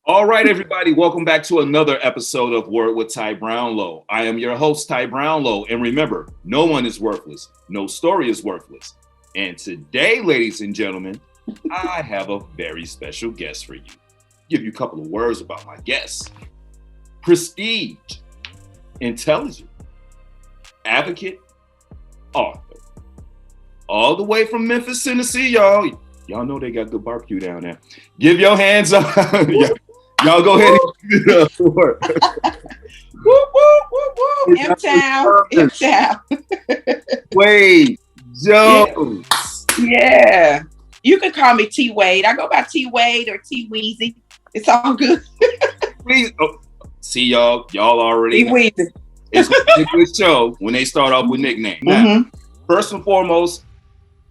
All right, everybody, welcome back to another episode of Word with Ty Brownlow. I am your host, Ty Brownlow, and remember, no one is worthless. No story is worthless. And today, ladies and gentlemen, I have a very special guest for you. Give you a couple of words about my guest. Prestige, intelligent, advocate, author. All the way from Memphis, Tennessee, y'all. Y'all know they got good barbecue down there. Give your hands up. Y'all go ahead and give it up for Whoop, whoop, whoop, whoop. M-Town. M-Town. Wade-Jones. Yeah. You can call me T Wade. I go by T Wade or T Weezy. It's all good. Please. Oh, see, y'all already. T Weezy. It's going to be a good show when they start off with nicknames. Now, first and foremost,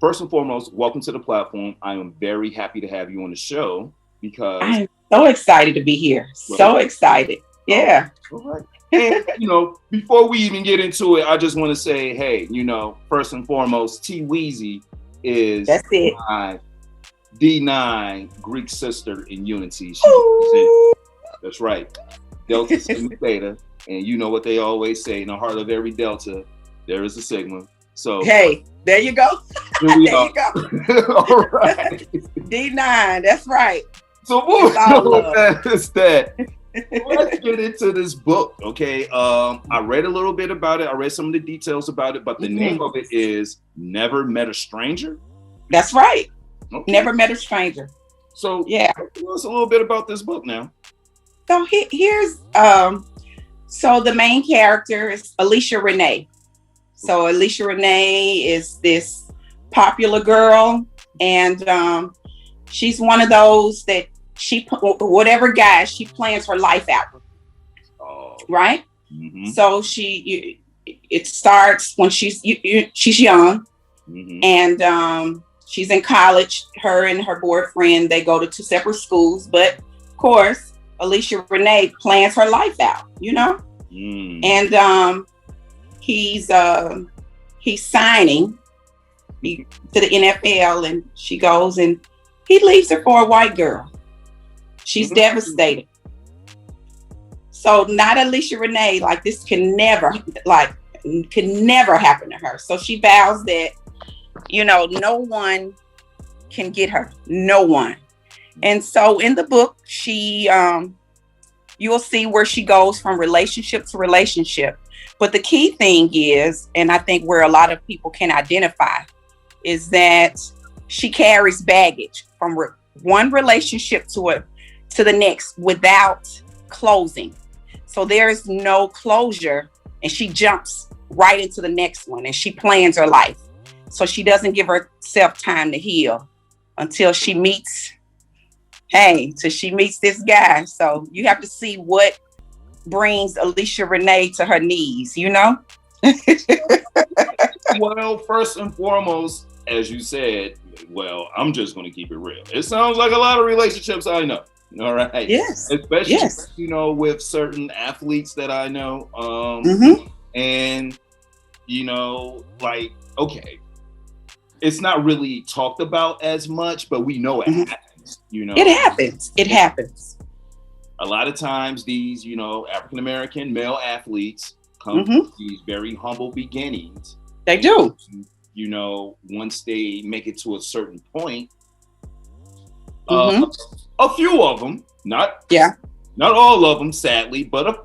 welcome to the platform. I am very happy to have you on the show because I'm so excited to be here. So excited. Yeah. All right. And, before we even get into it, I just want to say, hey, first and foremost, T Weezy is my D9 Greek sister in Unity. That's right. Delta Sigma Theta. And you know what they always say, in the heart of every Delta, there is a Sigma. So hey, there you go. Here we are. You go. All right. D9, that's right. So let's get into this book, okay? I read a little bit about it. I read some of the details about it, but the name of it is Never Met a Stranger. That's right. Okay. Never Met a Stranger. So yeah, tell us a little bit about this book now. So here's so the main character is Alicia Renee. So Alicia Renee is this popular girl, and she's one of those that whatever guy, she plans her life out with. Right? Mm-hmm. So it starts when she's young, and she's in college. Her and her boyfriend, they go to two separate schools, but of course, Alicia Renee plans her life out, and he's signing to the NFL, and she goes and he leaves her for a white girl. She's devastated. So not Alicia Renee, like this can never happen to her. So she vows that, no one can get her, no one. And so in the book, she, you'll see where she goes from relationship to relationship. But the key thing is, and I think where a lot of people can identify, is that she carries baggage from one relationship to the next without closing. So there's no closure, and she jumps right into the next one, and she plans her life. So she doesn't give herself time to heal until she meets this guy. So you have to see what brings Alicia Renee to her knees, Well, first and foremost, as you said, I'm just going to keep it real. It sounds like a lot of relationships I know. All right. Yes. Especially, with certain athletes that I know. And, okay, it's not really talked about as much, but we know it happens, It happens. A lot of times these, African-American male athletes come from these very humble beginnings. They do. Once they make it to a certain point, a few of them, not all of them, sadly, but a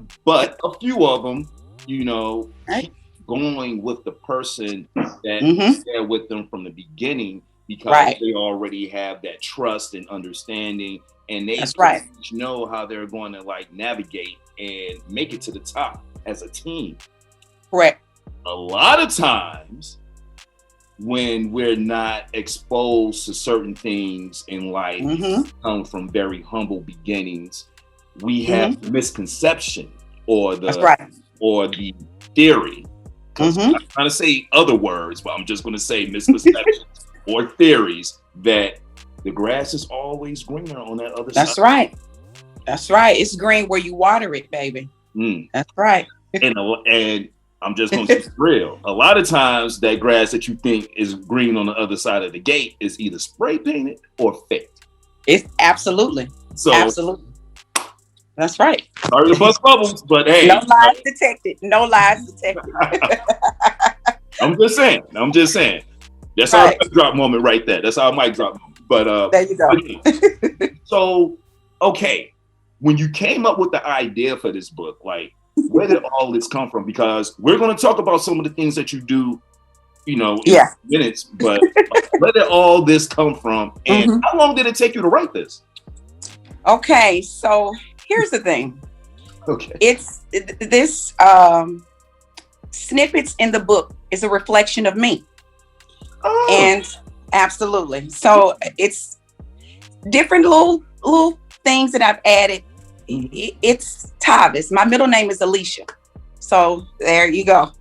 few of them, keep going with the person that is there with them from the beginning because they already have that trust and understanding, and they know how they're going to navigate and make it to the top as a team. Correct. A lot of times when we're not exposed to certain things in life, come from very humble beginnings, we have the misconception or the theory. I'm not trying to say other words, but I'm just going to say misconceptions or theories that the grass is always greener on that other side. That's right. That's right. It's green where you water it, baby. That's right. And I'm just going to keep it real. A lot of times that grass that you think is green on the other side of the gate is either spray painted or fake. It's absolutely. So absolutely. That's right. Sorry to bust bubbles, but hey. No lies detected. No lies detected. I'm just saying. That's our mic drop moment right there. That's our mic drop moment. But there you go. Okay. So, okay, when you came up with the idea for this book, like, where did all this come from? Because we're going to talk about some of the things that you do, in minutes. But where did all this come from? And how long did it take you to write this? Okay, so here's the thing. Okay. It's this snippets in the book is a reflection of me. Oh. And absolutely. So it's different little things that I've added. It's Tavis. My middle name is Alicia. So there you go.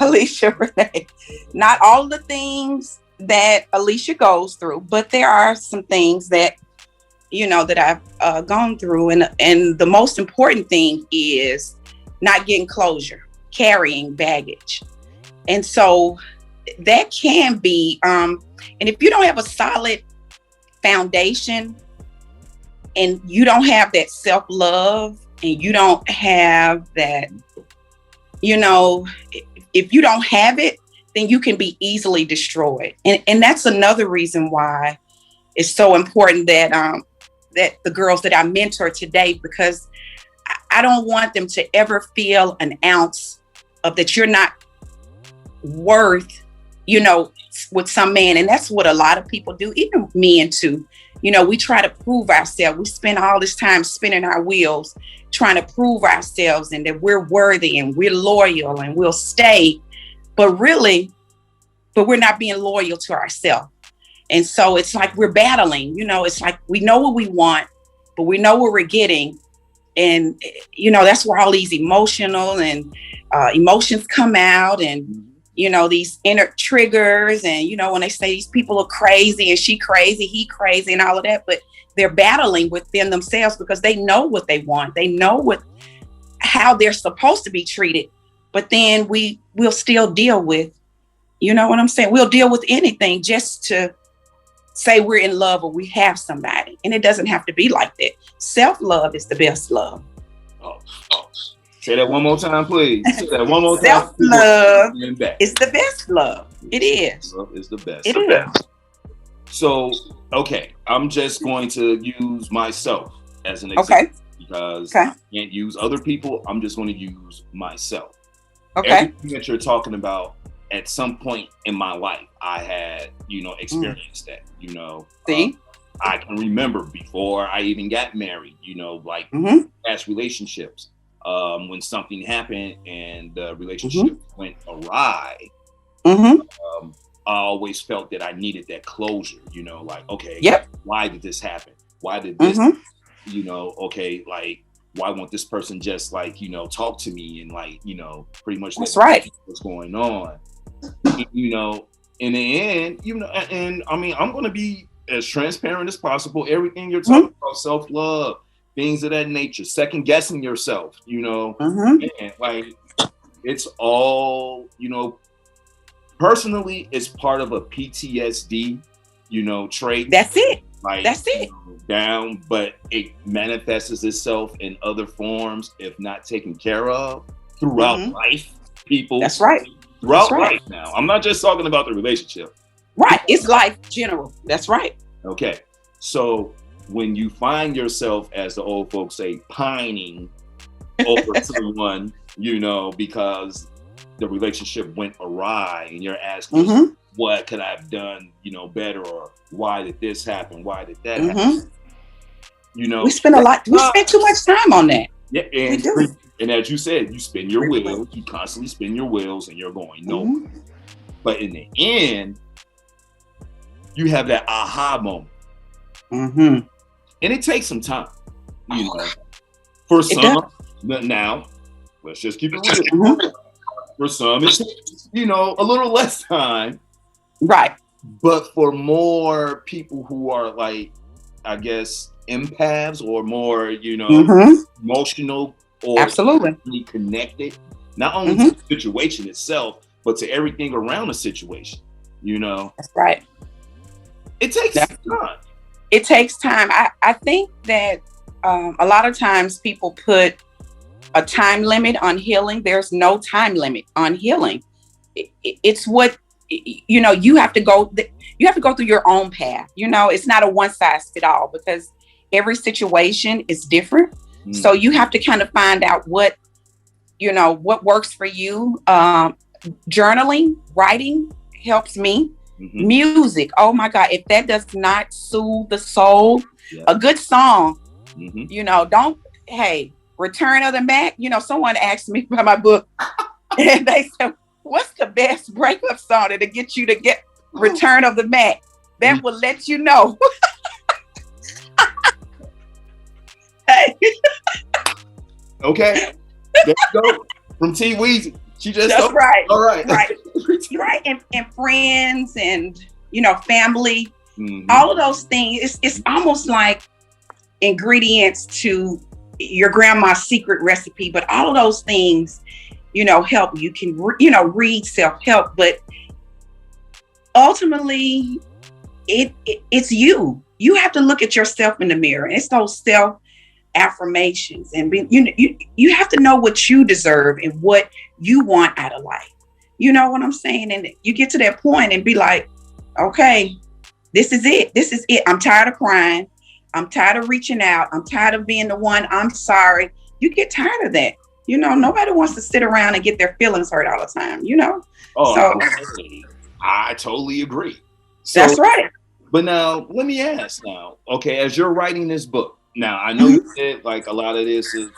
Alicia Renee. Not all the things that Alicia goes through, but there are some things that that I've gone through. And the most important thing is not getting closure, carrying baggage. And so that can be, and if you don't have a solid foundation and you don't have that self-love and you don't have that, if you don't have it, then you can be easily destroyed. And that's another reason why it's so important that that the girls that I mentor today, because I don't want them to ever feel an ounce of that you're not worth, with some man. And that's what a lot of people do, even men too. We try to prove ourselves. We spend all this time spinning our wheels, trying to prove ourselves and that we're worthy and we're loyal and we'll stay. But we're not being loyal to ourselves. And so it's like we're battling, it's like we know what we want, but we know what we're getting. And, that's where all these emotional and emotions come out and, these inner triggers. And, when they say these people are crazy and she crazy, he crazy and all of that, but they're battling within themselves because they know what they want. They know how they're supposed to be treated. But then we'll still deal with, what I'm saying? We'll deal with anything just to say we're in love or we have somebody. And it doesn't have to be like that. Self-love is the best love. Oh. Say that one more time, please. Say that one more time. Self-love is the best love. It is. Love is the best. It is. So, okay, I'm just going to use myself as an example because I can't use other people. I'm just going to use myself. Okay. Everything that you're talking about, at some point in my life, I had, experienced that, See? I can remember before I even got married, past relationships, when something happened and the relationship went awry, I always felt that I needed that closure, why did this happen? Why did this, why won't this person just talk to me and pretty much that's right. What's going on? In the end, and I mean, I'm going to be as transparent as possible. Everything you're talking about, self-love, things of that nature, second guessing yourself, and it's all, personally, it's part of a PTSD, trait. That's it. That's it. Down, but it manifests itself in other forms if not taken care of throughout life. People. That's right. Throughout life now. I'm not just talking about the relationship. Right. It's life general. That's right. Okay. So when you find yourself, as the old folks say, pining over someone, because the relationship went awry and you're asking, what could I have done, better? Or why did this happen? Why did that happen? We spend too much time on that. Yeah. And as you said, you spin your wheels, you constantly spin your wheels and you're going nowhere. But in the end, you have that aha moment. And it takes some time, For some, now, let's just keep it real. For some, it takes, a little less time. Right. But for more people who are I guess, empaths or more, emotional or absolutely connected, not only to the situation itself, but to everything around the situation, That's right. It takes time. It takes time. I think that a lot of times people put a time limit on healing. There's no time limit on healing. It's what, you have to go through your own path. It's not a one size fit all, because every situation is different. So you have to kind of find out what works for you. Journaling, writing helps me. Music, oh my God, if that does not soothe the soul, a good song, Return of the Mac. Someone asked me about my book and they said, what's the best breakup song to get you to get Return of the Mac? That will let you know. Hey. Okay. There you go. From T Weezy. She just That's right. All right. Right. Right. And friends and family. All of those things. It's almost like ingredients to your grandma's secret recipe, but all of those things, help. You can read self-help, but ultimately it's you. You have to look at yourself in the mirror. And it's those self affirmations, and you have to know what you deserve and what you want out of life. You know what I'm saying? And you get to that point and be like, okay, this is it. I'm tired of crying. I'm tired of reaching out. I'm tired of being the one. I'm sorry. You get tired of that. Nobody wants to sit around and get their feelings hurt all the time, Oh, so I totally agree. So, that's right. But now let me ask okay, as you're writing this book, now I know you said like a lot of this is,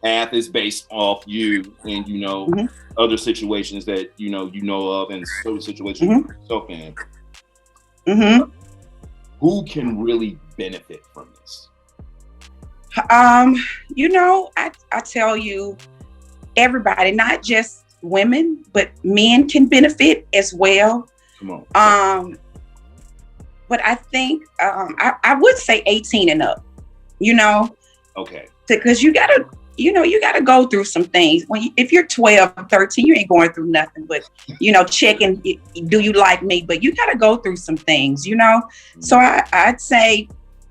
half is based off you and other situations that you know of, and certain situations you put yourself in. Who can really benefit from this? I tell you, everybody, not just women, but men can benefit as well. Come on. But I think I would say 18 and up, Okay. Because you gotta go through some things. If you're 12, 13, you ain't going through nothing but, checking, do you like me? But you gotta go through some things, So I'd say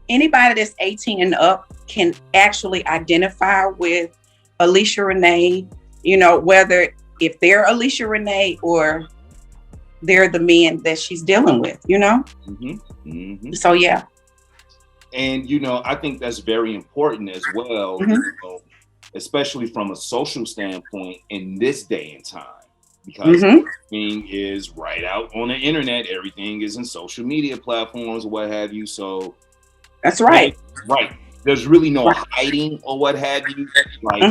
anybody that's 18 and up can actually identify with Alicia Renee, whether if they're Alicia Renee or they're the men that she's dealing with, So, yeah. And, I think that's very important as well, especially from a social standpoint in this day and time, because everything is right out on the internet. Everything is in social media platforms or what have you. So that's right. Right. There's really no hiding or what have you. Like,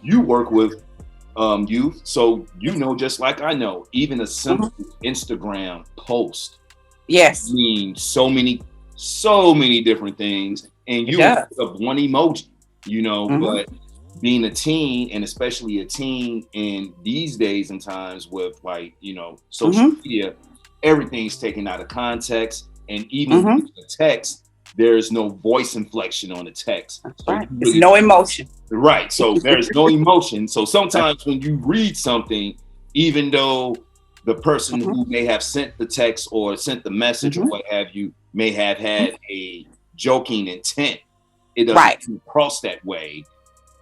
you work with youth, so just like I know, even a simple Instagram post means so many different things, and you put up one emoji, but being a teen, and especially a teen in these days and times with social media, everything's taken out of context, and even with the text, there's no voice inflection on the text. So right. There's no emotion. Right. So there's no emotion. So sometimes when you read something, even though the person who may have sent the text or sent the message or what have you may have had a joking intent, it doesn't come across that way.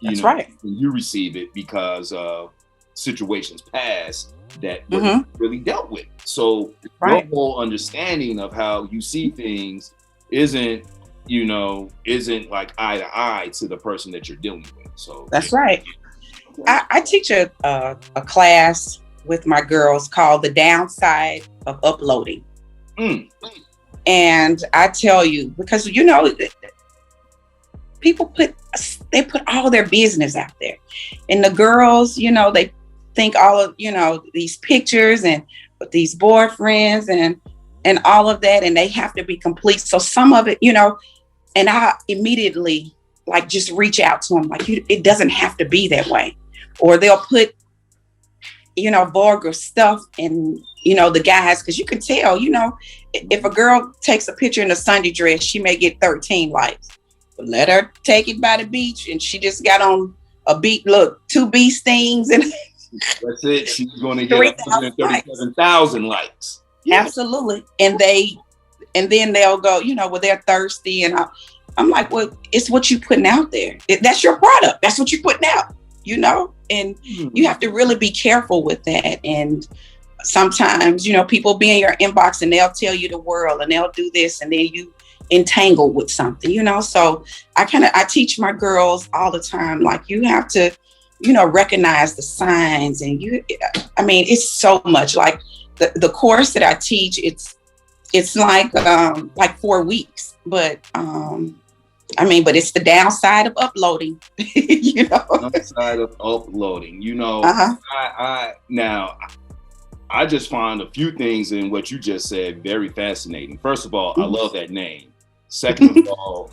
That's right. When you receive it because of situations past that were really dealt with. So your whole understanding of how you see things isn't like eye to eye to the person that you're dealing with. So that's right. I teach a class with my girls called The Downside of Uploading. And I tell you, because people put all their business out there, and the girls, they think all of these pictures and with these boyfriends and all of that, and they have to be complete. So some of it, and I immediately just reach out to them, it doesn't have to be that way. Or they'll put, vulgar stuff in, the guys, because you can tell, if a girl takes a picture in a Sunday dress, she may get 13 likes. But let her take it by the beach, and she just got on a beat, two bee stings, and that's it. She's going to get 137,000 likes. Yeah. Absolutely. And they and then they'll go, well, they're thirsty. And I'm like, well, it's what you're putting out there. That's your product. That's what you're putting out, and you have to really be careful with that. And sometimes, people be in your inbox and they'll tell you the world and they'll do this, and then you entangle with something, so I teach my girls all the time, like, you have to, recognize the signs. And it's so much, like the course that I teach, it's like 4 weeks, but but it's the downside of uploading. Downside of uploading, I just find a few things in what you just said very fascinating. First of all, I love that name. Second of all,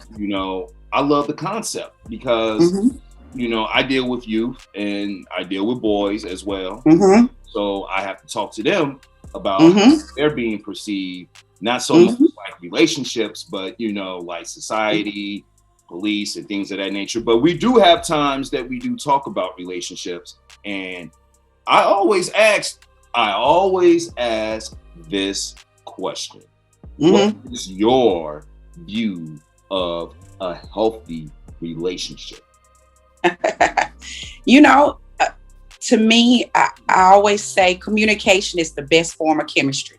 I love the concept because, I deal with youth and I deal with boys as well. So I have to talk to them about how they're being perceived, not so much like relationships, but, like society, police, and things of that nature. But we do have times that we do talk about relationships. And I always ask this question. What is your view of a healthy relationship? To me, I always say communication is the best form of chemistry.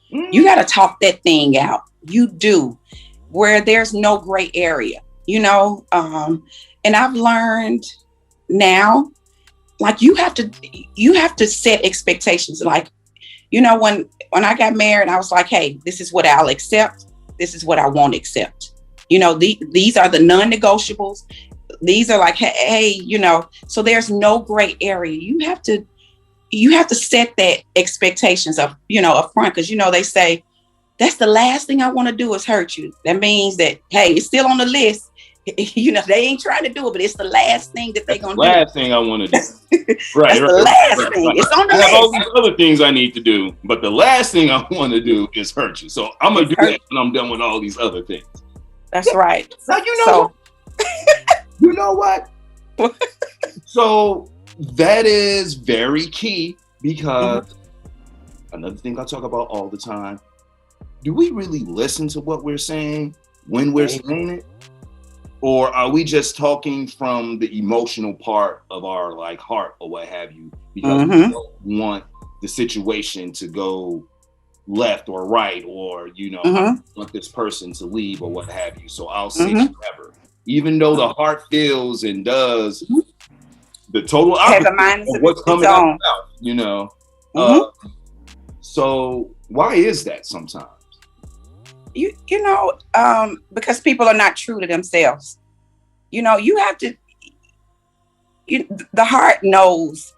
You got to talk that thing out. You do, where there's no gray area, and I've learned now, like, you have to set expectations. Like, when I got married, I was like, hey, this is what I'll accept. This is what I won't accept. These are the non-negotiables. These are like, hey, so there's no gray area. You have to set that expectations up, up front. Cause they say that's the last thing I want to do is hurt you. That means that, hey, it's still on the list. They ain't trying to do it, but it's the last thing that they're going to do. Last thing I want to do. Right. That's the last thing. It's on the list. I have all these other things I need to do, but the last thing I want to do is hurt you. So I'm going to do that when I'm done with all these other things. That's right. Now, you know what? So that is very key, because another thing I talk about all the time, do we really listen to what we're saying when we're saying it? Or are we just talking from the emotional part of our heart or what have you? Because we don't want the situation to go left or right, or, I want this person to leave or what have you. So I'll say forever. Even though the heart feels and does the total opposite of what's coming out, so why is that sometimes? Because people are not true to themselves. You have to, the heart knows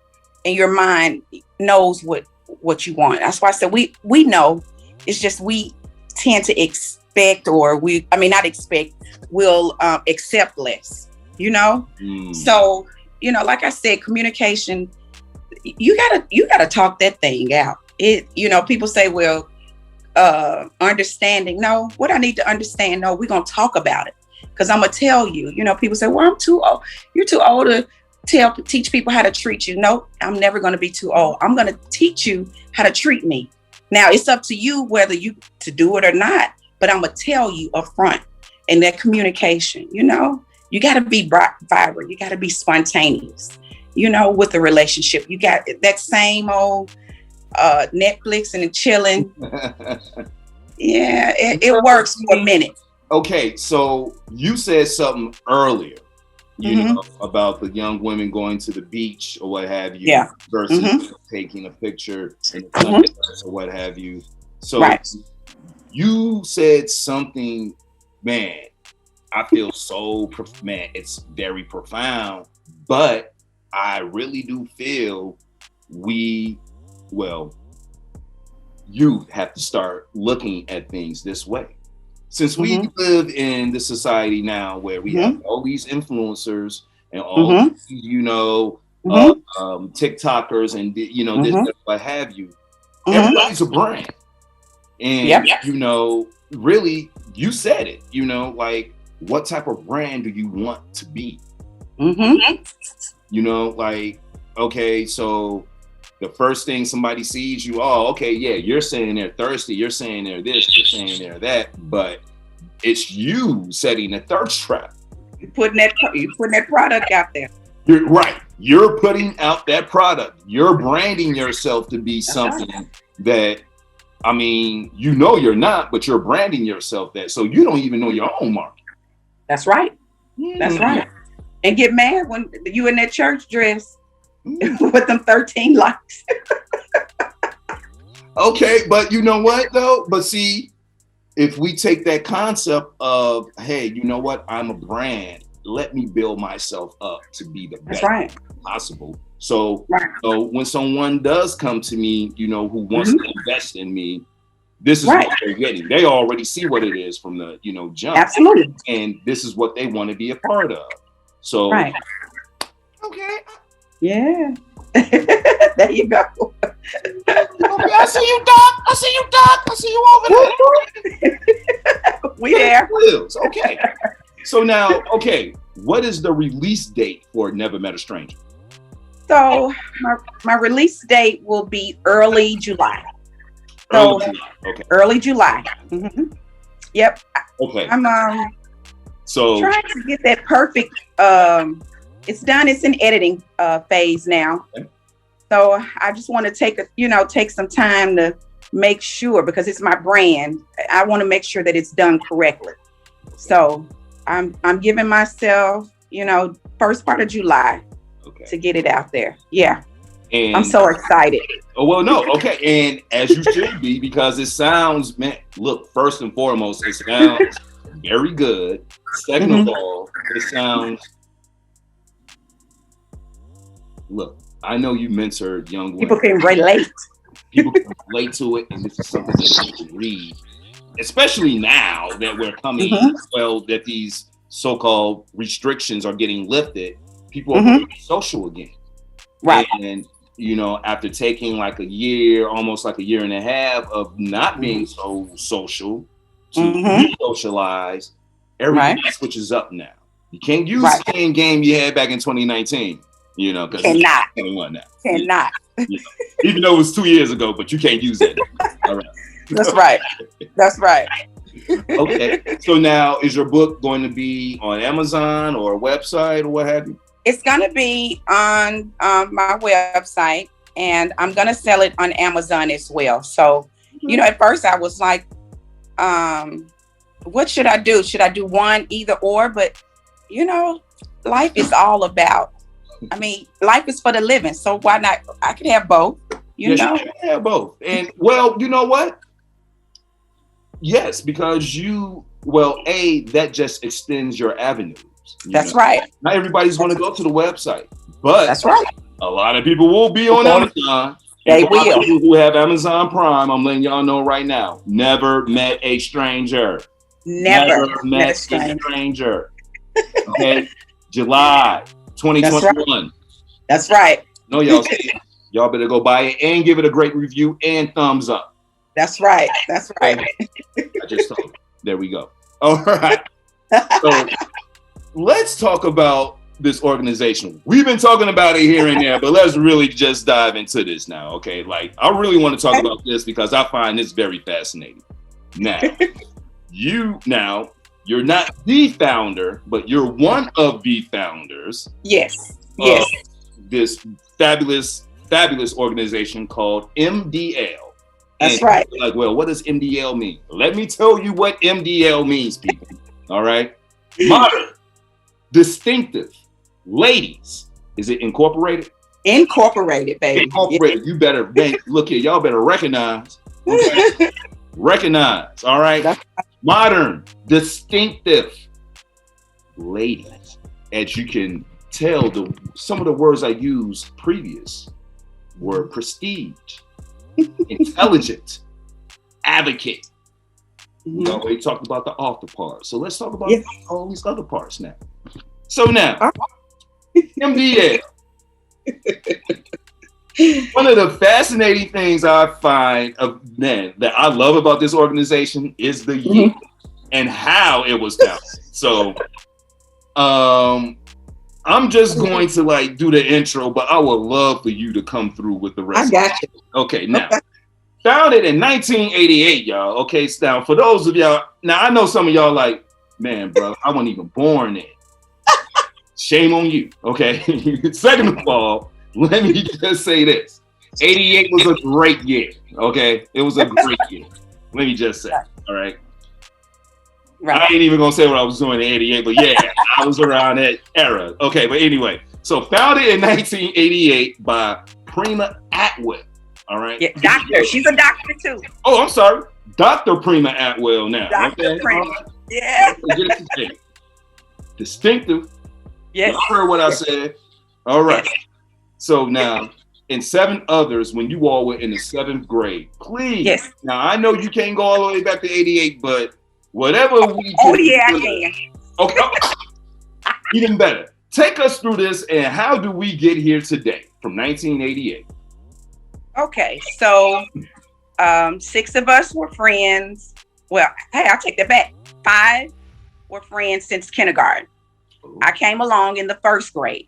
and your mind knows what you want. That's why I said we know. It's just we tend to expect, or not expect, we'll accept less, So, like I said, communication, you gotta talk that thing out. People say, well, understanding. No, what I need to understand, no, we're going to talk about it. Because I'm going to tell you, people say, well, I'm too old. You're too old to teach people how to treat you. No, I'm never going to be too old. I'm going to teach you how to treat me. Now, it's up to you whether you to do it or not, but I'm going to tell you up front. And that communication, you got to be vibrant. You got to be spontaneous, with the relationship. You got that same old Netflix and chilling. Yeah, it works for a minute. Okay, so you said something earlier, about the young women going to the beach or what have you, versus taking a picture in the sunset or what have you. So you said something, man, I feel so, it's very profound, but I really do feel you have to start looking at things this way. Since we live in the society now where we have all these influencers and all these, TikTokers and, this, what have you, everybody's a brand. And, really, you said it, what type of brand do you want to be? Okay, so the first thing somebody sees you, oh, okay, yeah, you're saying they're thirsty, you're saying they're this, you're saying they're that, but it's you setting a thirst trap. You're putting that product out there. You're right. You're putting out that product. You're branding yourself to be something that, I mean, you know you're not, but you're branding yourself that. So you don't even know your own market. That's right. That's right. And get mad when you in that church dress with them 13 likes. Okay, but you know what though? But see, if we take that concept of, hey, you know what? I'm a brand. Let me build myself up to be the best possible. So, so when someone does come to me, you know, who wants to invest in me, this is what they're getting. They already see what it is from the, you know, jump. Absolutely. And this is what they want to be a part of. So, okay. Yeah. There you go. Okay, I see you, Doc. I see you, Doc. I see you over there. We there. Okay. So now, okay, what is the release date for Never Met a Stranger? So my release date will be early July. So early July. Mm-hmm. Yep. Okay. I'm trying to get that perfect. It's done. It's in editing phase now. Okay. So I just want to take some time to make sure, because it's my brand. I want to make sure that it's done correctly. Okay. So I'm giving myself, first part of July to get it out there. Yeah. And I'm so excited. Oh, well, no. Okay. And as you should be, because it sounds, man, look, first and foremost, it sounds very good. Second of all, it sounds, look, I know you mentored young women. People can relate. People can relate to it. And this is something that you can read, especially now that we're coming, that these so-called restrictions are getting lifted. People are social again. Right. And, after taking like a year, almost like a year and a half of not being so social to socialize, everything switches up now. You can't use the same game you had back in 2019, because cannot. 21 now. Cannot. Even though it was 2 years ago, but you can't use that. All right. That's right. That's right. Okay. So now, is your book going to be on Amazon or a website or what have you? It's going to be on my website, and I'm going to sell it on Amazon as well. So, at first I was like, what should I do? Should I do one, either or? But, life is all about, life is for the living. So why not? I could have both, You can have both. And, well, you know what? Yes, because that just extends your avenue. That's right. Not everybody's going to go to the website, but that's right. A lot of people will be on Amazon. They will. People who have Amazon Prime, I'm letting y'all know right now. Never met a stranger. Never met a stranger. Okay, July 2021. That's right. No, y'all better go buy it and give it a great review and thumbs up. That's right. That's right. I just told you. There we go. All right. So let's talk about this organization. We've been talking about it here and there, but let's really just dive into this now, okay? Like, I really want to talk about this because I find this very fascinating. Now, you're not the founder, but you're one of the founders. Yes. Of this fabulous organization called MDL. That's right. Like, well, what does MDL mean? Let me tell you what MDL means, people. All right? Modern, distinctive, ladies. Is it incorporated? Incorporated, baby. Incorporated. Yeah. You better, look here, y'all better recognize. Okay? Recognize, all right? Modern, distinctive, ladies. As you can tell, some of the words I used previous were prestige, intelligent, advocate. We already talked about the author part. So let's talk about all these other parts now. So now, MDL. One of the fascinating things I find that I love about this organization is the year and how it was founded. So I'm just going to like do the intro, but I would love for you to come through with the rest. I got you. Okay, now. Founded in 1988, y'all. Okay, so now for those of y'all, now I know some of y'all like, man, bro, I wasn't even born then. Shame on you. Okay. Second of all, let me just say this: 88 was a great year. Okay, it was a great year. Let me just say, all right. Right. I ain't even gonna say what I was doing in 88, but yeah, I was around that era. Okay, but anyway, so founded in 1988 by Prima Atwell. All right. Yeah, doctor. She's a doctor too. Oh, I'm sorry. Dr. Prima Atwell now. Dr. Prima. Yeah. Distinctive. Yes. I heard what I said. All right. Yes. So now, and 7 others, when you all were in the 7th grade, please. Yes. Now, I know you can't go all the way back to 88, but whatever we Oh, yeah, I can. Okay. Even better. Take us through this, and how do we get here today from 1988? Okay, so 6 of us were friends. Well, hey, I'll take that back. 5 were friends since kindergarten. Ooh. I came along in the 1st grade.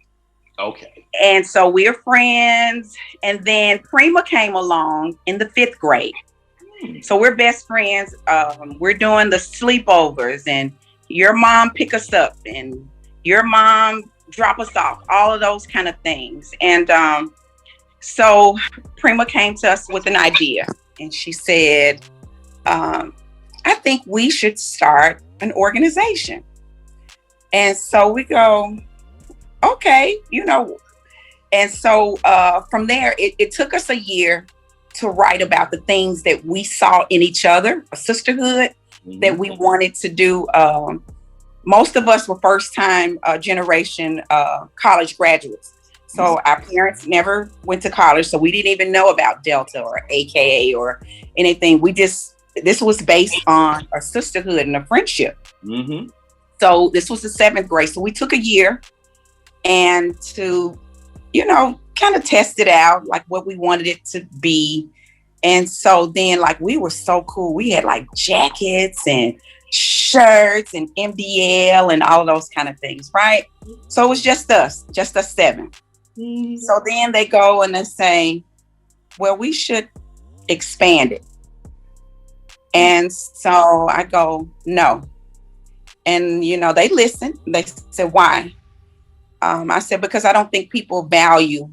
Okay. And so we're friends. And then Prima came along in the 5th grade. So we're best friends. We're doing the sleepovers, and your mom pick us up and your mom drop us off, all of those kind of things. And so Prima came to us with an idea, and she said, I think we should start an organization. And so we go, okay, and so from there, it took us a year to write about the things that we saw in each other, a sisterhood that we wanted to do. Most of us were first-time generation college graduates. So our parents never went to college, so we didn't even know about Delta or AKA or anything. This was based on a sisterhood and a friendship. Mm-hmm. So this was the 7th grade. So we took a year and to, kind of test it out, like what we wanted it to be. And so then like we were so cool. We had like jackets and shirts and MDL and all of those kind of things, right? So it was just us 7. Mm-hmm. So then they go and they say, well, we should expand it. And so I go, no. And, they listened. They said, why? I said, because I don't think people value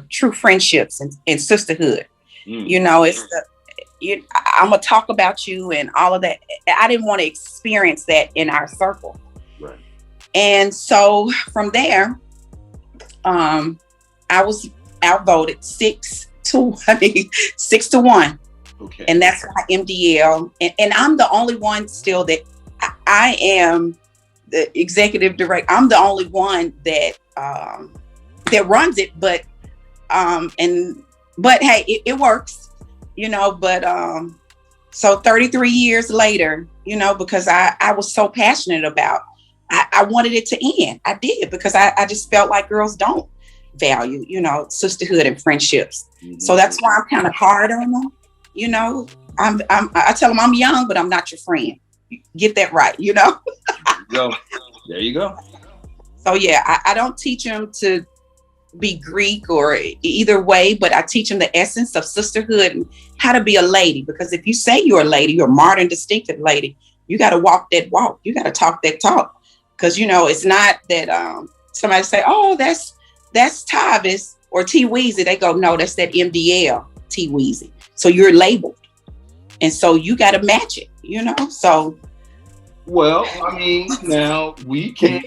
true friendships and sisterhood. It's I'm going to talk about you and all of that. I didn't want to experience that in our circle. Right. And so from there, I was outvoted 6-1. Okay. And that's my MDL. And I'm the only one still that I am the executive director. I'm the only one that runs it, but hey, it works, so 33 years later, because I was so passionate about, I wanted it to end. I did, because I just felt like girls don't value, sisterhood and friendships. Mm-hmm. So that's why I'm kind of hard on them. I tell them I'm young, but I'm not your friend. Get that right, There you go. So yeah, I don't teach them to be Greek or either way, but I teach them the essence of sisterhood and how to be a lady. Because if you say you're a lady, you're a modern, distinctive lady, you got to walk that walk. You got to talk that talk. Because, it's not that somebody say, oh, that's Tavis or T Weezy. They go, no, that's that MDL T Weezy. So you're labeled. And so you got to match it, so. Well, now we can,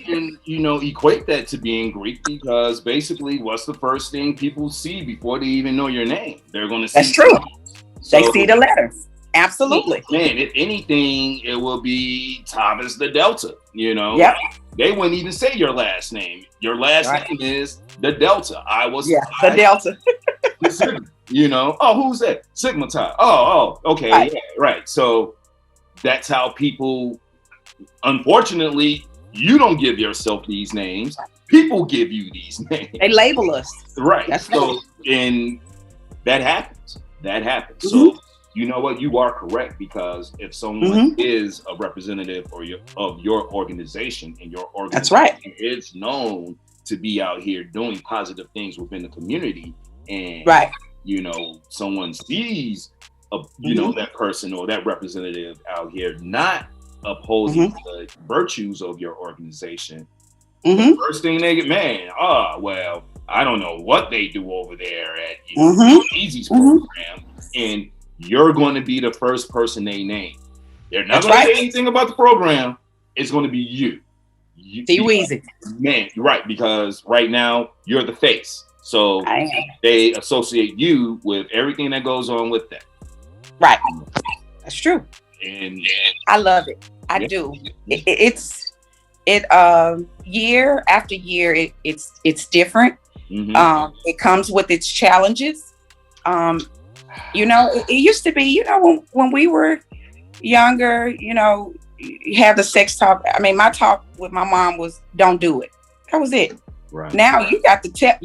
equate that to being Greek, because basically what's the first thing people see before they even know your name? They're going to see. That's true. They see the letters. Absolutely. Man, if anything, it will be Tavis the Delta, Yep. They wouldn't even say your last name. Your last name is the Delta. The Delta. Oh, who's that? Sigma Chi. Oh, okay. Right. Yeah, right. So that's how people, unfortunately, you don't give yourself these names. People give you these names. They label us. Right. That's so, and that happens. Mm-hmm. So you know what? You are correct, because if someone is a representative of your organization, and your organization that's right, is known to be out here doing positive things within the community, and right, you know, someone sees you know, that person or that representative out here not opposing the virtues of your organization, the first thing they get, well, I don't know what they do over there at Easy's program, and you're going to be the first person they name. They're not going to say anything about the program. It's going to be you. Weezy. Man, you're right, because right now you're the face. So they associate you with everything that goes on with that. Right. That's true. And I love it. I do. It's year after year, it's different. It comes with its challenges. You know, it used to be, you know, when we were younger, you know, you have the sex talk. I mean, my talk with my mom was, don't do it. That was it. Right. Now you got to tell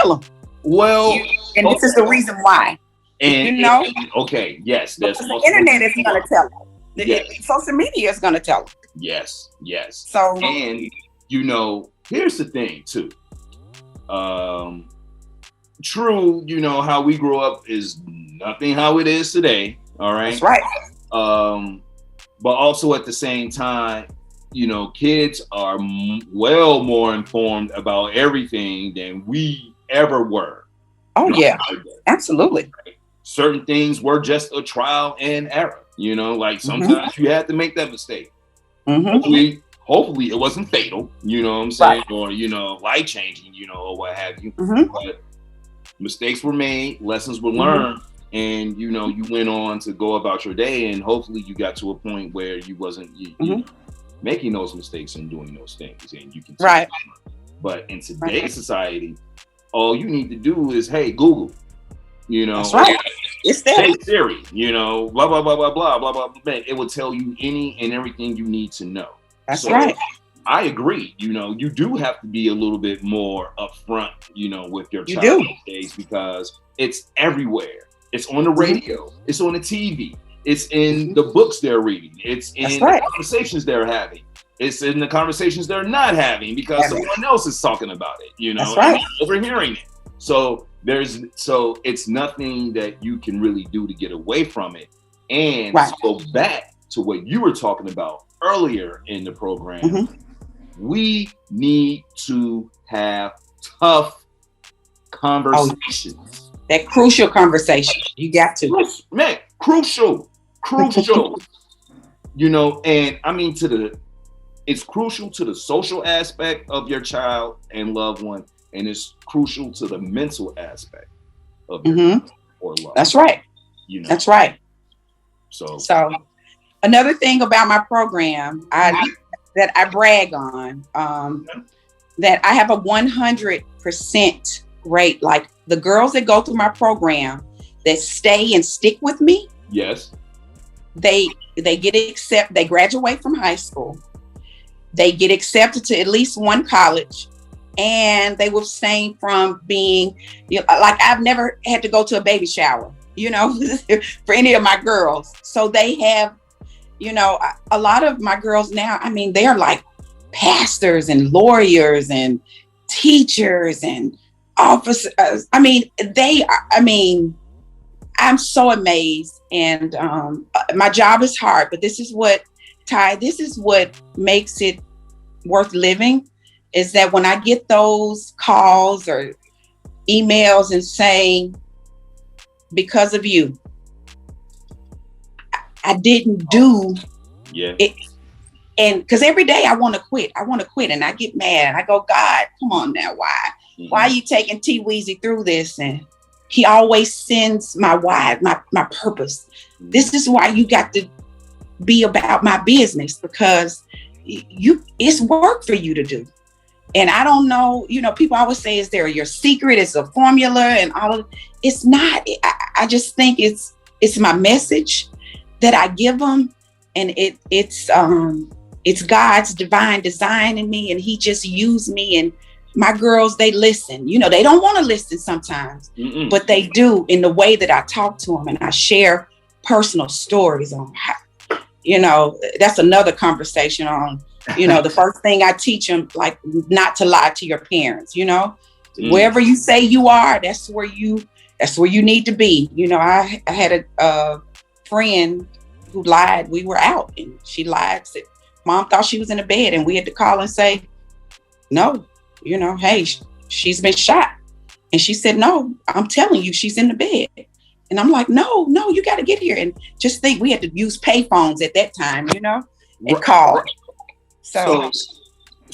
them. Well, and this is the reason why. And you know, yes, there's the internet is going to tell them. Social media is going to tell them. Yes. So, and you know, here's the thing too. True, you know, how we grew up is nothing how it is today. All right. That's right. But also at the same time, you know, kids are well more informed about everything than we ever were. Oh yeah, absolutely. Certain things were just a trial and error. You know, like sometimes you had to make that mistake. Hopefully it wasn't fatal. You know what I'm saying, or you know, life changing. You know, or what have you. But mistakes were made, lessons were learned, and you know, you went on to go about your day, and hopefully you got to a point where you wasn't you know, making those mistakes and doing those things, and you can But in today's society, all you need to do is, hey, Google, you know, it's there. Hey Siri, you know, blah blah blah blah blah blah blah. Man, it will tell you any and everything you need to know. That's right. I agree. You know, you do have to be a little bit more upfront, you know, with your child these days, because it's everywhere. It's on the radio. It's on the TV. It's in the books they're reading. It's in the conversations they're having. It's in the conversations they're not having because someone else is talking about it, you know, and overhearing it. So it's nothing that you can really do to get away from it. And to go back to what you were talking about earlier in the program, we need to have tough conversations. That crucial conversation. You got to. Man, crucial. You know, and I mean, it's crucial to the social aspect of your child and loved one, and it's crucial to the mental aspect of your child or loved. That's right. You know. That's right. So another thing about my program, that I brag on, that I have a 100% rate. Like the girls that go through my program that stay and stick with me. Yes. They they graduate from high school. They get accepted to at least one college, and they will abstain from being, you know, like I've never had to go to a baby shower, you know, for any of my girls. So they have, you know, a lot of my girls now, I mean, they're like pastors and lawyers and teachers and officers. I mean, I'm so amazed. And my job is hard, but this is what makes it worth living, is that when I get those calls or emails and saying, because of you, I didn't do it. And because every day I want to quit, and I get mad and I go, God, come on now. Why are you taking T Weezy through this? And he always sends my why, my purpose. This is why you got to be about my business, because it's work for you to do. And I don't know, you know, people always say, is there your secret? It's a formula and all of it. It's not. I just think it's my message that I give them, and it's God's divine design in me, and he just used me, and my girls, they listen. You know, they don't want to listen sometimes, but they do in the way that I talk to them and I share personal stories on how, you know, that's another conversation on, you know, the first thing I teach them, like, not to lie to your parents, you know, wherever you say you are, that's where you need to be. You know, I had a friend who lied. We were out and she lied, said mom thought she was in the bed, and we had to call and say, no, you know, hey, she's been shot. And she said, no, I'm telling you, she's in the bed. And I'm like, no, you got to get here. And just think, we had to use pay phones at that time, you know, and call. So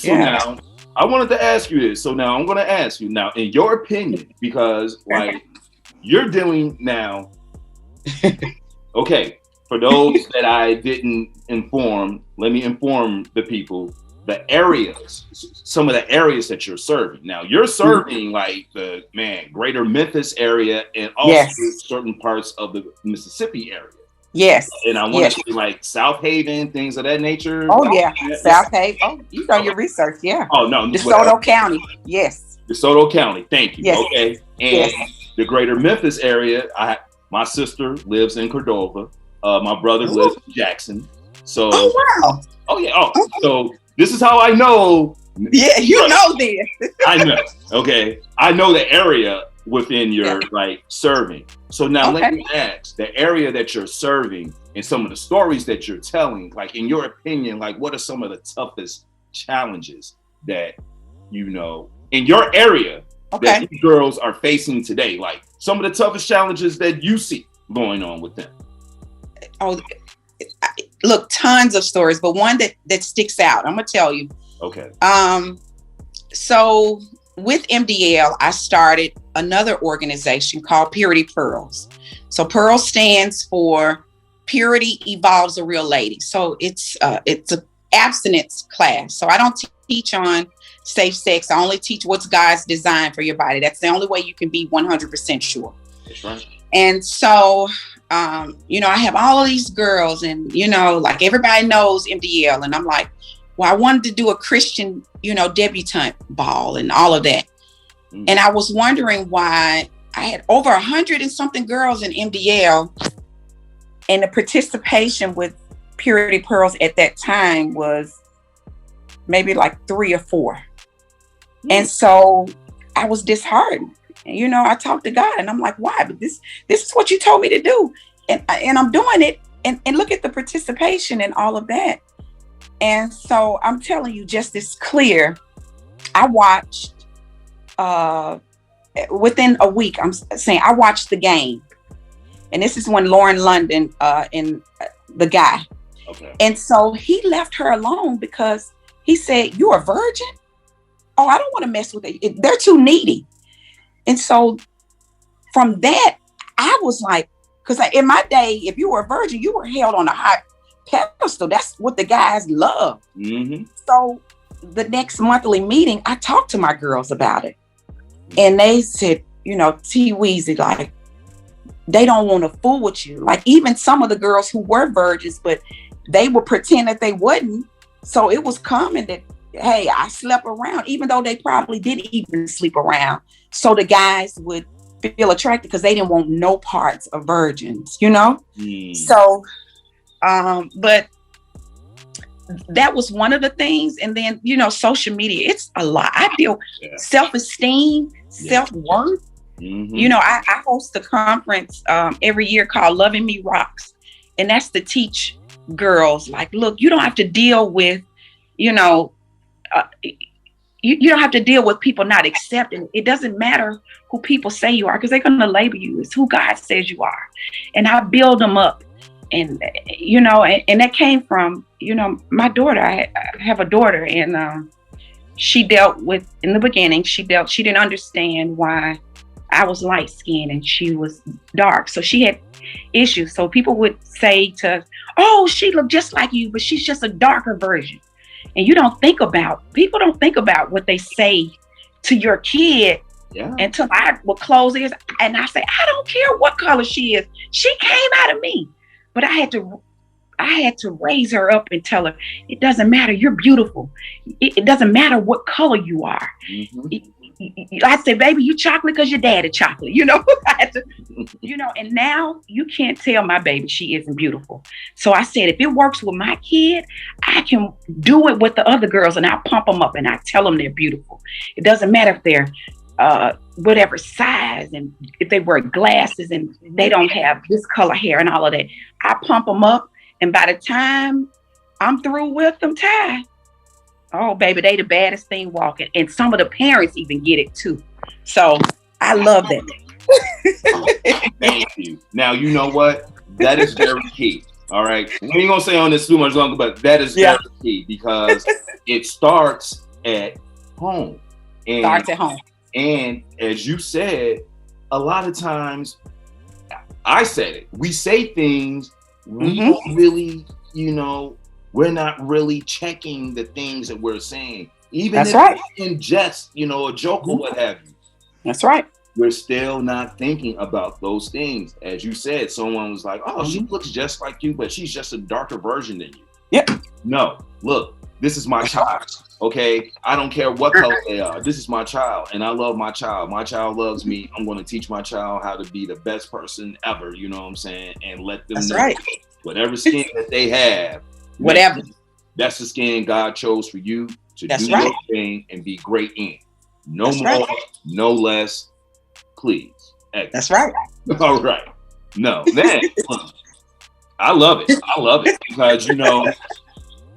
now I wanted to ask you this. So now I'm going to ask you now, in your opinion, because like you're dealing now. Okay. For those that I didn't inform, let me inform the people, the areas, some of the areas that you're serving. Now you're serving like the Greater Memphis area and also certain parts of the Mississippi area. Yes. And I want to say like South Haven, things of that nature. Oh yeah. South Haven. Oh, you know your research. Yeah. Oh no. DeSoto County. Yes. DeSoto County. Thank you. Yes. Okay. And the Greater Memphis area, my sister lives in Cordova. My brother lives in Jackson. So. Oh wow. Oh yeah. Oh, so this is how I know. Yeah, you know this. I know. Okay, I know the area within your like serving. So now let me ask, the area that you're serving and some of the stories that you're telling. Like in your opinion, like what are some of the toughest challenges that you know in your area that these girls are facing today? Like some of the toughest challenges that you see going on with them. Oh, look, tons of stories, but one that sticks out, I'm gonna tell you. Okay. So with MDL, I started another organization called Purity Pearls. So Pearl stands for Purity Evolves a Real Lady. So it's an abstinence class. So I don't teach on safe sex. I only teach what's God's design for your body. That's the only way you can be 100% sure. That's right. And so, you know, I have all of these girls and, you know, like everybody knows MDL. And I'm like, well, I wanted to do a Christian, you know, debutante ball and all of that. Mm-hmm. And I was wondering why I had over 100 and something girls in MDL. And the participation with Purity Pearls at that time was maybe like 3 or 4. Mm-hmm. And so I was disheartened. And, you know, I talked to God and I'm like, why? But this is what you told me to do. And I'm doing it. And look at the participation and all of that. And so I'm telling you, just as clear, I watched, within a week, I'm saying I watched the game. And this is when Lauren London and the guy. Okay. And so he left her alone because he said, you're a virgin? Oh, I don't want to mess with it. They're too needy. And so from that, I was like, because in my day, if you were a virgin, you were held on a high pedestal. That's what the guys love. Mm-hmm. So the next monthly meeting, I talked to my girls about it. And they said, you know, T-Weezy, like, they don't want to fool with you. Like even some of the girls who were virgins, but they would pretend that they wouldn't. So it was common that, hey, I slept around, even though they probably didn't even sleep around. So the guys would feel attracted because they didn't want no parts of virgins, you know? Mm. So, but that was one of the things. And then, you know, social media, it's a lot. I feel self-esteem, self-worth. Mm-hmm. You know, I host a conference every year called Loving Me Rocks. And that's to teach girls, like, look, you don't have to deal with, you know, you don't have to deal with people not accepting. It doesn't matter who people say you are because they're going to label you as who God says you are. And I build them up. And, you know, and that came from, you know, my daughter. I have a daughter and she dealt with, in the beginning, she didn't understand why I was light skinned and she was dark. So she had issues. So people would say to, oh, she looked just like you, but she's just a darker version. And people don't think about what they say to your kid until I would close ears. And I say, I don't care what color she is. She came out of me. But I I had to raise her up and tell her, it doesn't matter. You're beautiful. It doesn't matter what color you are. I said, baby, you chocolate because your daddy chocolate, I had to, and now you can't tell my baby she isn't beautiful. So I said, if it works with my kid, I can do it with the other girls, and I pump them up and I tell them they're beautiful. It doesn't matter if they're whatever size, and if they wear glasses and they don't have this color hair and all of that. I pump them up, and by the time I'm through with them, Ty, oh baby, they the baddest thing walking. And some of the parents even get it too. So I love that. Thank you. Now you know what? That is very key. All right. We ain't gonna stay on this too much longer, but that is very key, because it starts at home. Starts at home. And as you said, a lot of times, I said it, we say things, we don't really, we're not really checking the things that we're saying. Even That's if right. in jest, a joke or what have you. That's right. We're still not thinking about those things. As you said, someone was like, oh, she looks just like you, but she's just a darker version than you. Yep. No, look, this is my child. Okay, I don't care what color they are. This is my child, and I love my child. My child loves me. I'm going to teach my child how to be the best person ever. You know what I'm saying? And let them know whatever skin that they have, whatever, that's the skin God chose for you to do your thing and be great in. No more, no less. Please. Excellent. That's right. All right. No, man. I love it. I love it because,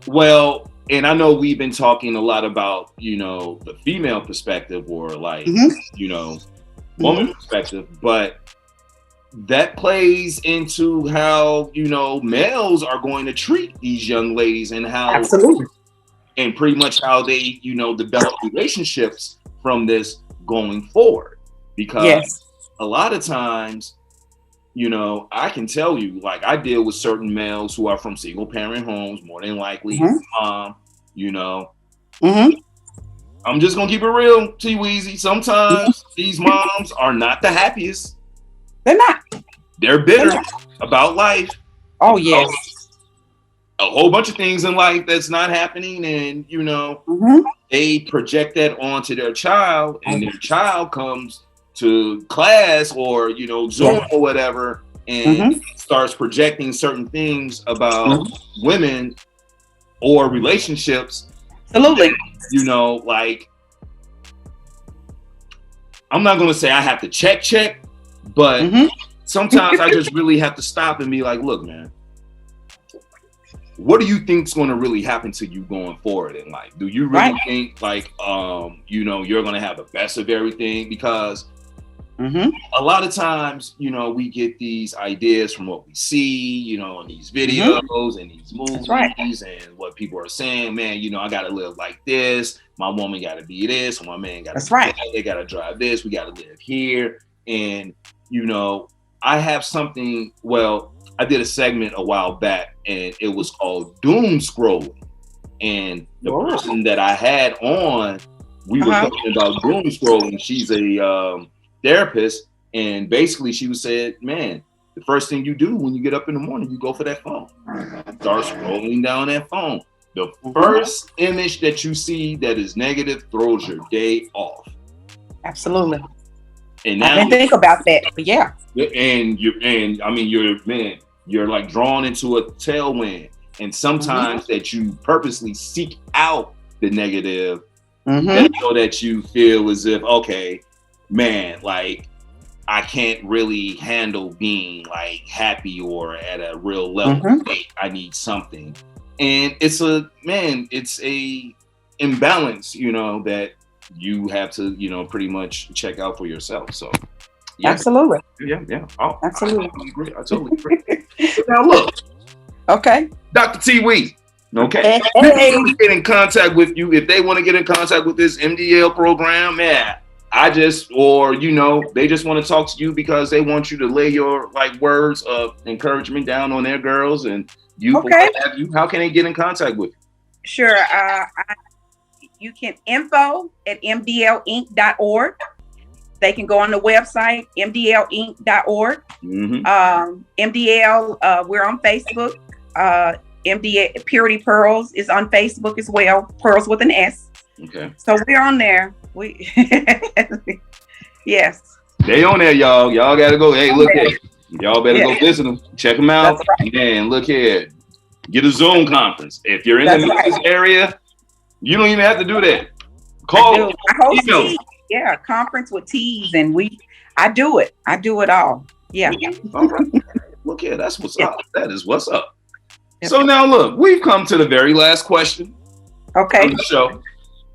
well, and I know we've been talking a lot about, the female perspective or like, woman perspective, but that plays into how, males are going to treat these young ladies and how, absolutely, and pretty much how they, develop relationships from this going forward. Because a lot of times, I can tell you, like, I deal with certain males who are from single parent homes, more than likely, mom, I'm just gonna keep it real, T-Weezy. Sometimes these moms are not the happiest. They're not. They're bitter about life. Oh, yes. A whole bunch of things in life that's not happening, and they project that onto their child, and their child comes to class or Zoom or whatever, and starts projecting certain things about women or relationships. Absolutely. Like, I'm not gonna say I have to check, but sometimes I just really have to stop and be like, look, man, what do you think's going to really happen to you going forward in life? Do you really think like, you're going to have the best of everything? Because a lot of times, we get these ideas from what we see, in these videos and these movies and what people are saying, man, I got to live like this. My woman got to be this. My man got to be that. They got to drive this. We got to live here. And, I have something, I did a segment a while back and it was called Doom Scrolling. And the person that I had on, we were talking about doom scrolling. She's a therapist. And basically she was saying, man, the first thing you do when you get up in the morning, you go for that phone. Start scrolling down that phone. The first image that you see that is negative throws your day off. Absolutely. And now I didn't think about that, but yeah. And you're like drawn into a tailwind. And sometimes that you purposely seek out the negative so that you feel as if, okay, man, like I can't really handle being like happy or at a real level. I need something. And it's a imbalance, that you have to, pretty much check out for yourself. So yeah. Absolutely. Yeah. Oh, absolutely. I totally agree. Now look. Okay. Dr. T-Weed. Okay. If get in contact with you, if they want to get in contact with this MDL program, man, they just want to talk to you because they want you to lay your like words of encouragement down on their girls and you. Okay. How can they get in contact with you? Sure. You can info@mdlinc.org. They can go on the website, mdlinc.org. MDL, we're on Facebook. MDL Purity Pearls is on Facebook as well. Pearls with an S. Okay. So we're on there. We yes. They on there, y'all. Y'all gotta go. Hey, look here. Y'all better go visit them. Check them out. That's right. Man, look here. Get a Zoom conference. If you're in the Memphis area, you don't even have to do that. Call. I host teas. Yeah, conference with teas, and I do it. I do it all. Yeah. All right. Look here. That's what's up. That is what's up. So now look, we've come to the very last question. Okay. On the show.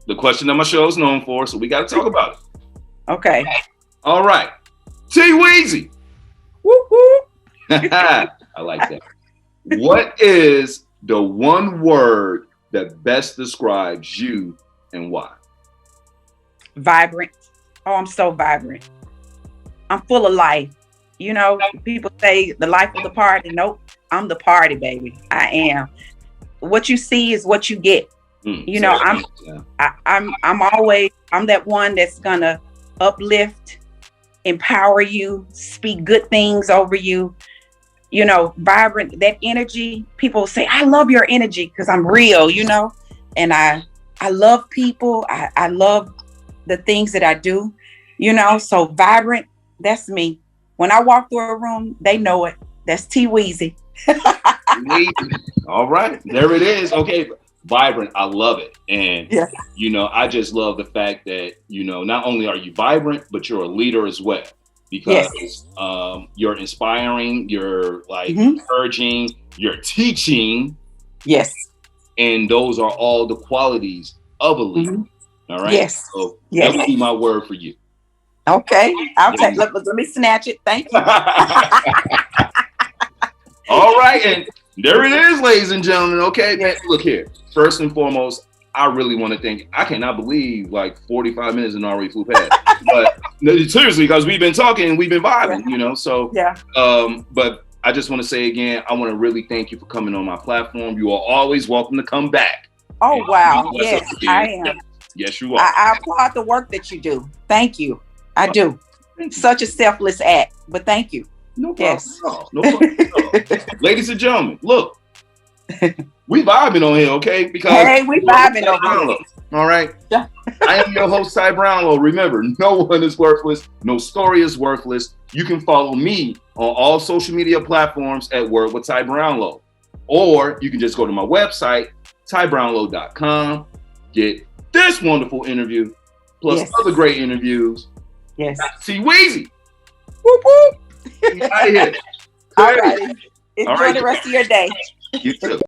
The question that my show is known for, so we got to talk about it. Okay. All right. T-Weezy. Woo-hoo. I like that. What is the one word that best describes you and why? Vibrant. Oh, I'm so vibrant. I'm full of life. You know, people say the life of the party. Nope. I'm the party, baby. I am. What you see is what you get. You know, I'm that one that's gonna uplift, empower you, speak good things over you. You know, vibrant, that energy. People say, I love your energy because I'm real, you know, and I love people. I love the things that I do, you know, so vibrant, that's me. When I walk through a room, they know it. That's T-Weezy. All right, there it is. Okay, vibrant, I love it. And, you know, I just love the fact that, you know, not only are you vibrant, but you're a leader as well. Because you're inspiring, you're like encouraging, you're teaching. Yes. And those are all the qualities of a leader. All right. Yes. So that would be my word for you. Okay. I'll take let me snatch it. Thank you. All right. And there it is, ladies and gentlemen. Okay. Man, look here. First and foremost, I really want to thank. I cannot believe like 45 minutes and already flew past. But seriously, because we've been talking and we've been vibing, you know. So but I just want to say again, I want to really thank you for coming on my platform. You are always welcome to come back. Oh wow. Yes, I am. Yes, you are. I applaud the work that you do. Thank you. I do. Such a selfless act, but thank you. No problem. Yes. No problem at all. Ladies and gentlemen, look. We vibing on here, okay? Because hey, we vibing over here. All right. I am your host, Ty Brownlow. Remember, no one is worthless. No story is worthless. You can follow me on all social media platforms at Word with Ty Brownlow. Or you can just go to my website, tybrownlow.com, get this wonderful interview, plus other great interviews. Yes. T-Weezy. Whoop, whoop. Out of here. All right. Enjoy the rest of your day. You too.